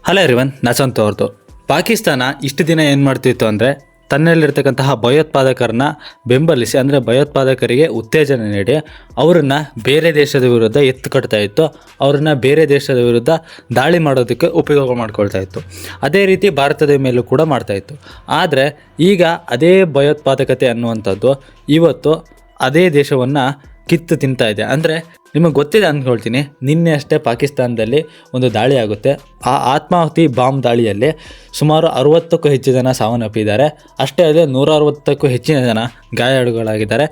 Hello everyone, ನಸಂತ್ ಅವ್ರದ್ದು. ಪಾಕಿಸ್ತಾನ ಇಷ್ಟು ದಿನ ಏನು ಮಾಡ್ತಿತ್ತು ಅಂದರೆ ತನ್ನಲ್ಲಿರ್ತಕ್ಕಂತಹ ಭಯೋತ್ಪಾದಕರನ್ನ ಬೆಂಬಲಿಸಿ, ಅಂದರೆ ಭಯೋತ್ಪಾದಕರಿಗೆ ಉತ್ತೇಜನ ನೀಡಿ ಅವರನ್ನು ಬೇರೆ ದೇಶದ ವಿರುದ್ಧ ಎತ್ತು ಕಟ್ತಾ ಇತ್ತು, ಅವರನ್ನು ಬೇರೆ ದೇಶದ ವಿರುದ್ಧ ದಾಳಿ ಮಾಡೋದಕ್ಕೆ ಉಪಯೋಗ ಮಾಡ್ಕೊಳ್ತಾ ಇತ್ತು. ಅದೇ ರೀತಿ ಭಾರತದ ಮೇಲೂ ಕೂಡ ಮಾಡ್ತಾಯಿತ್ತು. ಆದರೆ ಈಗ ಅದೇ ಭಯೋತ್ಪಾದಕತೆ ಅನ್ನುವಂಥದ್ದು ಇವತ್ತು ಅದೇ ದೇಶವನ್ನು ಕಿತ್ತು ತಿಂತಾ ಇದೆ. ಅಂದರೆ ನಿಮಗೆ ಗೊತ್ತಿದೆ ಅಂದ್ಕೊಳ್ತೀನಿ, ನಿನ್ನೆ ಅಷ್ಟೇ ಪಾಕಿಸ್ತಾನದಲ್ಲಿ ಒಂದು ದಾಳಿ ಆಗುತ್ತೆ. ಆ ಆತ್ಮಾಹುತಿ ಬಾಂಬ್ ದಾಳಿಯಲ್ಲಿ ಸುಮಾರು 60ಕ್ಕೂ ಹೆಚ್ಚು ಜನ ಸಾವನ್ನಪ್ಪಿದ್ದಾರೆ. ಅಷ್ಟೇ ಅಲ್ಲದೆ 160ಕ್ಕೂ ಹೆಚ್ಚಿನ ಜನ ಗಾಯಾಳುಗಳಾಗಿದ್ದಾರೆ.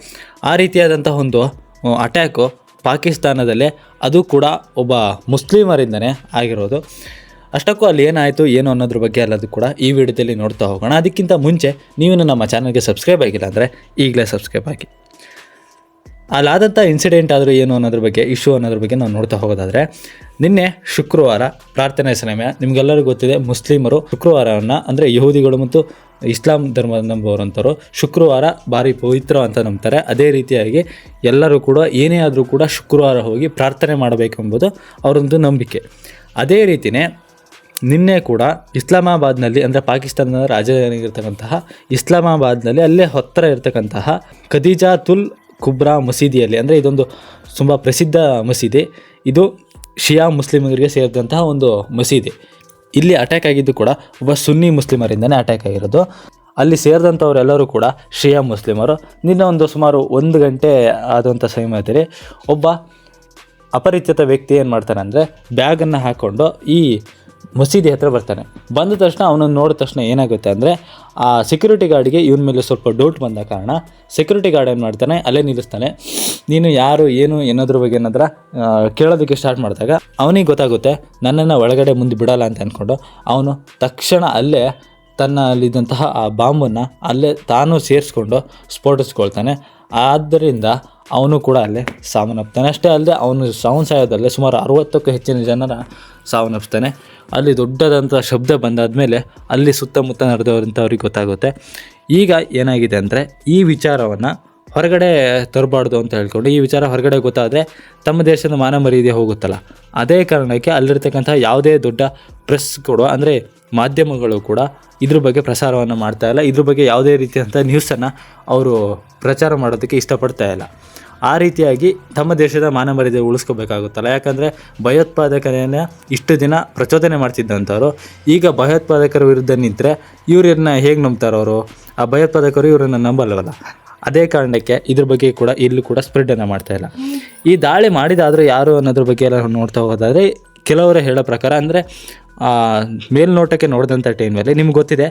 ಆ ರೀತಿಯಾದಂಥ ಒಂದು ಅಟ್ಯಾಕು ಪಾಕಿಸ್ತಾನದಲ್ಲೇ, ಅದು ಕೂಡ ಒಬ್ಬ ಮುಸ್ಲಿಮರಿಂದನೇ ಆಗಿರೋದು. ಅಷ್ಟಕ್ಕೂ ಅಲ್ಲಿ ಏನಾಯಿತು ಏನು ಅನ್ನೋದ್ರ ಬಗ್ಗೆ ಎಲ್ಲದು ಕೂಡ ಈ ವಿಡಿಯೋದಲ್ಲಿ ನೋಡ್ತಾ ಹೋಗೋಣ. ಅದಕ್ಕಿಂತ ಮುಂಚೆ ನೀವು ನಮ್ಮ ಚಾನಲ್ಗೆ ಸಬ್ಸ್ಕ್ರೈಬ್ ಆಗಿಲ್ಲ ಅಂದರೆ ಈಗಲೇ ಸಬ್ಸ್ಕ್ರೈಬ್ ಆಗಿ. ಅಲ್ಲಾದಂಥ ಇನ್ಸಿಡೆಂಟ್ ಆದರೂ ಏನು ಅನ್ನೋದ್ರ ಬಗ್ಗೆ, ಇಶ್ಯೂ ಅನ್ನೋದ್ರ ಬಗ್ಗೆ ನಾವು ನೋಡ್ತಾ ಹೋಗೋದಾದರೆ, ನಿನ್ನೆ ಶುಕ್ರವಾರ ಪ್ರಾರ್ಥನೆ ಸಮಯ. ನಿಮಗೆಲ್ಲರಿಗೂ ಗೊತ್ತಿದೆ, ಮುಸ್ಲಿಮರು ಶುಕ್ರವಾರವನ್ನು, ಅಂದರೆ ಯಹೂದಿಗಳು ಮತ್ತು ಇಸ್ಲಾಂ ಧರ್ಮ ನಂಬುವರಂಥವ್ರು ಶುಕ್ರವಾರ ಭಾರಿ ಪವಿತ್ರ ಅಂತ ನಂಬ್ತಾರೆ. ಅದೇ ರೀತಿಯಾಗಿ ಎಲ್ಲರೂ ಕೂಡ ಏನೇ ಆದರೂ ಕೂಡ ಶುಕ್ರವಾರ ಹೋಗಿ ಪ್ರಾರ್ಥನೆ ಮಾಡಬೇಕೆಂಬುದು ಅವರೊಂದು ನಂಬಿಕೆ. ಅದೇ ರೀತಿಯೇ ನಿನ್ನೆ ಕೂಡ ಇಸ್ಲಾಮಾಬಾದ್ನಲ್ಲಿ, ಅಂದರೆ ಪಾಕಿಸ್ತಾನದ ರಾಜಧಾನಿಗಿರ್ತಕ್ಕಂತಹ ಇಸ್ಲಾಮಾಬಾದ್ನಲ್ಲಿ ಅಲ್ಲೇ ಹತ್ತಿರ ಇರತಕ್ಕಂತಹ ಖದೀಜಾತುಲ್ ಕುಬ್ರಾ ಮಸೀದಿಯಲ್ಲಿ, ಅಂದರೆ ಇದೊಂದು ತುಂಬ ಪ್ರಸಿದ್ಧ ಮಸೀದಿ, ಇದು ಶಿಯಾ ಮುಸ್ಲಿಮರಿಗೆ ಸೇರಿದಂತಹ ಒಂದು ಮಸೀದಿ. ಇಲ್ಲಿ ಅಟ್ಯಾಕ್ ಆಗಿದ್ದು ಕೂಡ ಒಬ್ಬ ಸುನ್ನಿ ಮುಸ್ಲಿಮರಿಂದನೇ ಅಟ್ಯಾಕ್ ಆಗಿರೋದು. ಅಲ್ಲಿ ಸೇರಿದಂಥವರೆಲ್ಲರೂ ಕೂಡ ಶಿಯಾ ಮುಸ್ಲಿಮರು. ನಿನ್ನೆ ಒಂದು ಸುಮಾರು 1 ಗಂಟೆ ಆದಂಥ ಸಮಯದಲ್ಲಿ ಒಬ್ಬ ಅಪರಿಚಿತ ವ್ಯಕ್ತಿ ಏನು ಮಾಡ್ತಾನೆ ಅಂದರೆ, ಬ್ಯಾಗನ್ನು ಹಾಕ್ಕೊಂಡು ಈ ಮಸೀದಿ ಹತ್ರ ಬರ್ತಾನೆ. ಬಂದ ತಕ್ಷಣ ಅವನನ್ನು ನೋಡಿದ ತಕ್ಷಣ ಏನಾಗುತ್ತೆ ಅಂದರೆ, ಆ ಸೆಕ್ಯೂರಿಟಿ ಗಾರ್ಡ್ಗೆ ಇವನ ಮೇಲೆ ಸ್ವಲ್ಪ ಡೌಟ್ ಬಂದ ಕಾರಣ ಸೆಕ್ಯೂರಿಟಿ ಗಾರ್ಡ್ ಏನು ಮಾಡ್ತಾನೆ, ಅಲ್ಲೇ ನಿಲ್ಲಿಸ್ತಾನೆ. ನೀನು ಯಾರು ಏನು ಅನ್ನೋದ್ರ ಬಗ್ಗೆ ಏನಾದ್ರೆ ಕೇಳೋದಕ್ಕೆ ಸ್ಟಾರ್ಟ್ ಮಾಡಿದಾಗ ಅವನಿಗೆ ಗೊತ್ತಾಗುತ್ತೆ ನನ್ನನ್ನು ಒಳಗಡೆ ಮುಂದೆ ಬಿಡಲ್ಲ ಅಂತ ಅಂದ್ಕೊಂಡು ಅವನು ತಕ್ಷಣ ಅಲ್ಲೇ ತನ್ನಲ್ಲಿದ್ದಂತಹ ಆ ಬಾಂಬನ್ನು ಅಲ್ಲೇ ತಾನು ಸೇರಿಸ್ಕೊಂಡು ಸ್ಫೋಟಿಸ್ಕೊಳ್ತಾನೆ. ಆದ್ದರಿಂದ ಅವನು ಕೂಡ ಅಲ್ಲೇ ಸಾವನ್ನಪ್ತಾನೆ. ಅಷ್ಟೇ ಅಲ್ಲದೆ ಅವನು ಸಾಯೋದಲ್ಲೇ ಸುಮಾರು 60ಕ್ಕೂ ಹೆಚ್ಚಿನ ಜನರ ಸಾವನ್ನಪ್ತಾನೆ. ಅಲ್ಲಿ ದೊಡ್ಡದಂಥ ಶಬ್ದ ಬಂದಾದಮೇಲೆ ಅಲ್ಲಿ ಸುತ್ತಮುತ್ತ ನಡೆದವರಂಥವ್ರಿಗೆ ಗೊತ್ತಾಗುತ್ತೆ. ಈಗ ಏನಾಗಿದೆ ಅಂದರೆ, ಈ ವಿಚಾರವನ್ನು ಹೊರಗಡೆ ತರಬಾರ್ದು ಅಂತ ಹೇಳ್ಕೊಂಡು, ಈ ವಿಚಾರ ಹೊರಗಡೆ ಗೊತ್ತಾದರೆ ತಮ್ಮ ದೇಶದ ಮಾನ ಮರ್ಯಾದೆ ಹೋಗುತ್ತಲ್ಲ, ಅದೇ ಕಾರಣಕ್ಕೆ ಅಲ್ಲಿರ್ತಕ್ಕಂಥ ಯಾವುದೇ ದೊಡ್ಡ ಪ್ರೆಸ್ ಕೂಡ, ಅಂದರೆ ಮಾಧ್ಯಮಗಳು ಕೂಡ ಇದ್ರ ಬಗ್ಗೆ ಪ್ರಸಾರವನ್ನು ಮಾಡ್ತಾ ಇಲ್ಲ. ಇದ್ರ ಬಗ್ಗೆ ಯಾವುದೇ ರೀತಿಯಂಥ ನ್ಯೂಸನ್ನು ಅವರು ಪ್ರಚಾರ ಮಾಡೋದಕ್ಕೆ ಇಷ್ಟಪಡ್ತಾ ಇಲ್ಲ. ಆ ರೀತಿಯಾಗಿ ತಮ್ಮ ದೇಶದ ಮಾನ ಮರ್ಯಾದೆ ಉಳಿಸ್ಕೋಬೇಕಾಗುತ್ತಲ್ಲ. ಯಾಕಂದರೆ ಭಯೋತ್ಪಾದಕರನ್ನು ಇಷ್ಟು ದಿನ ಪ್ರಚೋದನೆ ಮಾಡ್ತಿದ್ದಂಥವ್ರು ಈಗ ಭಯೋತ್ಪಾದಕರ ವಿರುದ್ಧ ನಿಂತರೆ ಇವ್ರನ್ನ ಹೇಗೆ ನಂಬ್ತಾರೋ ಅವರು, ಆ ಭಯೋತ್ಪಾದಕರು ಇವರನ್ನು ನಂಬಲ್ಲವಲ್ಲ. ಅದೇ ಕಾರಣಕ್ಕೆ ಇದ್ರ ಬಗ್ಗೆ ಕೂಡ ಇಲ್ಲೂ ಕೂಡ ಸ್ಪ್ರೆಡನ್ನು ಮಾಡ್ತಾಯಿಲ್ಲ. ಈ ದಾಳಿ ಮಾಡಿದಾದರೂ ಯಾರು ಅನ್ನೋದ್ರ ಬಗ್ಗೆ ಎಲ್ಲ ನೋಡ್ತಾ ಹೋಗೋದಾದರೆ, ಕೆಲವರೇ ಹೇಳೋ ಪ್ರಕಾರ, ಅಂದರೆ ಮೇಲ್ನೋಟಕ್ಕೆ ನೋಡಿದಂಥ ಟೈಮಲ್ಲಿ ನಿಮ್ಗೆ ಗೊತ್ತಿದೆ,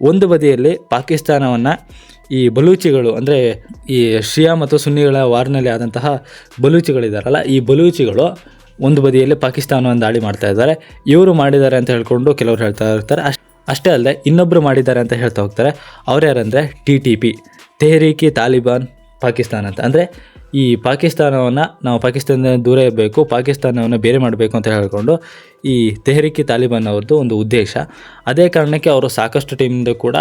ಒಂದು ಬದಿಯಲ್ಲಿ ಪಾಕಿಸ್ತಾನವನ್ನು ಈ ಬಲೂಚಿಗಳು, ಅಂದರೆ ಈ ಶಿಯಾ ಮತ್ತು ಸುನ್ನಿಗಳ ವಾರ್ನಲ್ಲಿ ಆದಂತಹ ಬಲೂಚಿಗಳಿದ್ದಾರಲ್ಲ, ಈ ಬಲೂಚಿಗಳು ಒಂದು ಬದಿಯಲ್ಲಿ ಪಾಕಿಸ್ತಾನವನ್ನು ದಾಳಿ ಮಾಡ್ತಾ ಇದ್ದಾರೆ. ಇವರು ಮಾಡಿದ್ದಾರೆ ಅಂತ ಹೇಳ್ಕೊಂಡು ಕೆಲವರು ಹೇಳ್ತಾ ಇರ್ತಾರೆ. ಅಷ್ಟೇ ಅಲ್ಲದೆ ಇನ್ನೊಬ್ಬರು ಮಾಡಿದ್ದಾರೆ ಅಂತ ಹೇಳ್ತಾ ಹೋಗ್ತಾರೆ. ಅವ್ರು ಯಾರಂದರೆ TTP, ತೆಹರೀಕಿ ತಾಲಿಬಾನ್ ಪಾಕಿಸ್ತಾನ ಅಂತ. ಅಂದರೆ ಈ ಪಾಕಿಸ್ತಾನವನ್ನು ನಾವು ಪಾಕಿಸ್ತಾನದಿಂದ ದೂರ ಇರಬೇಕು, ಪಾಕಿಸ್ತಾನವನ್ನು ಬೇರೆ ಮಾಡಬೇಕು ಅಂತ ಹೇಳಿಕೊಂಡು ಈ ತೆಹರೀಕಿ ತಾಲಿಬಾನ್ ಅವ್ರದ್ದು ಒಂದು ಉದ್ದೇಶ. ಅದೇ ಕಾರಣಕ್ಕೆ ಅವರು ಸಾಕಷ್ಟು ಟೈಮಿಂದ ಕೂಡ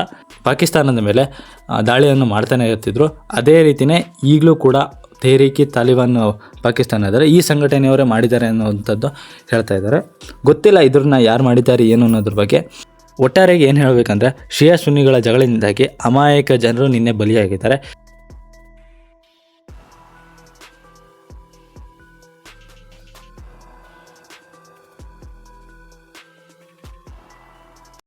ಪಾಕಿಸ್ತಾನದ ಮೇಲೆ ದಾಳಿಯನ್ನು ಮಾಡ್ತಾನೆ ಇರ್ತಿದ್ರು. ಅದೇ ರೀತಿಯೇ ಈಗಲೂ ಕೂಡ ತೆಹರೀಕಿ ತಾಲಿಬಾನ್ ಪಾಕಿಸ್ತಾನದಲ್ಲಿ ಈ ಸಂಘಟನೆಯವರೇ ಮಾಡಿದ್ದಾರೆ ಅನ್ನೋವಂಥದ್ದು ಹೇಳ್ತಾ ಇದ್ದಾರೆ. ಗೊತ್ತಿಲ್ಲ ಇದ್ರನ್ನ ಯಾರು ಮಾಡಿದ್ದಾರೆ ಏನು ಅನ್ನೋದ್ರ ಬಗ್ಗೆ. ಒಟ್ಟಾರೆಯಾಗಿ ಏನು ಹೇಳಬೇಕಂದ್ರೆ, ಶಿಯಾ ಸುನ್ನಿಗಳ ಜಗಳಿಂದಾಗಿ ಅಮಾಯಕ ಜನರು ನಿನ್ನೆ ಬಲಿಯಾಗಿದ್ದಾರೆ.